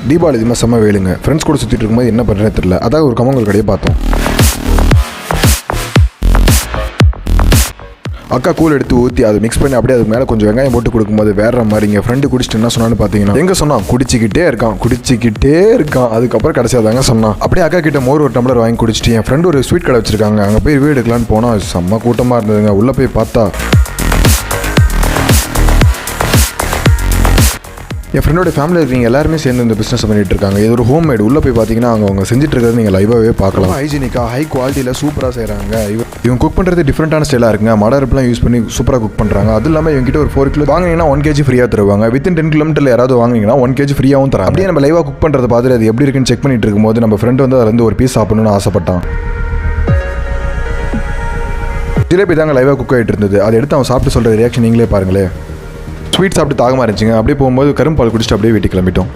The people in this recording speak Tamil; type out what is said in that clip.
தீபாவளி இதுமாதிரி செம்ம வேலுங்க. ஃப்ரெண்ட்ஸ் கூட சுற்றிட்டு இருக்கும்போது என்ன பண்ணுறேன்னு தெரியல. அதான் ஒரு கமங்கல் கடையை பார்த்தோம். அக்கா கூழ் எடுத்து ஊற்றி அதை மிக்ஸ் பண்ணி அப்படியே அது மேலே கொஞ்சம் வெங்காயம் போட்டு கொடுக்கும்போது வேற மாதிரி எங்கள் ஃப்ரெண்டு குடிச்சிட்டு என்ன சொன்னான்னு பார்த்தீங்கன்னா, எங்கே சொன்னான் குடிச்சிக்கிட்டே இருக்கான். அதுக்கப்புறம் கடைசியாக தாங்க சொன்னான். அப்படியே அக்கா கிட்ட மோர் ஒரு டம்ளர் வாங்கி குடிச்சிட்டு என் ஃப்ரெண்டு ஒரு ஸ்வீட் கடை வச்சிருக்காங்க. அங்கே போய் ரிவ்யூ எடுக்கலான்னு போனால் செம்ம கூட்டமாக இருந்ததுங்க. உள்ளே போய் பார்த்தா என் ஃப்ரெண்டோட ஃபேமிலியில் இருக்கீங்க எல்லாருமே சேர்ந்து இந்த பிஸ்னஸ் பண்ணிட்டு இருக்காங்க. இது ஒரு ஹோம் மேட். உள்ளே போய் பார்த்தீங்கன்னா அவங்க செஞ்சுட்டு இருக்கிறது நீங்கள் லைவாகவே பார்க்கலாம். ஹைஜீனிக்காக ஹை குவாலிட்டியில் சூப்பராக செய்கிறாங்க. இவங்க குக் பண்ணுறது டிஃப்ரெண்டான ஸ்டைலாக இருக்குங்க. மடர்லாம் யூஸ் பண்ணி சூப்பராக குக் பண்ணுறாங்க. அது இல்லாமல் இவங்ககிட்ட ஒரு 4 கிலோ வாங்கினீங்கன்னா 1 kg ஃப்ரீயாக தருவாங்க. வித்தின் 10 கிலோமீட்டரில் யாராவது வாங்கினீங்கன்னா 1 kg ஃப்ரீயாகவும் தராங்க. அப்படியே நம்ம லைவாக குக் பண்ணுறது பார்த்துட்டு அது எப்படி இருக்குன்னு செக் பண்ணிட்டு இருக்கும்போது நம்ம ஃப்ரெண்டு வந்து அதில் ஒரு பீஸ் சாப்பிடணும்னு ஆசைப்பட்டான். ஜிலேபி தாங்க லைவாக குக் ஆகிட்டு இருந்தது. அதை எடுத்து அவன் சாப்பிட்டு சொல்கிற ரியாக்ஷன் நீங்களே பாருங்களேன். ஸ்வீட் சாப்பிட்டு தாகமாக இருந்துச்சுங்க. அப்படியே போகும்போது கரும்பால் குடிச்சிட்டு அப்படியே வீட்டுக்கு கிளம்பிட்டோம்.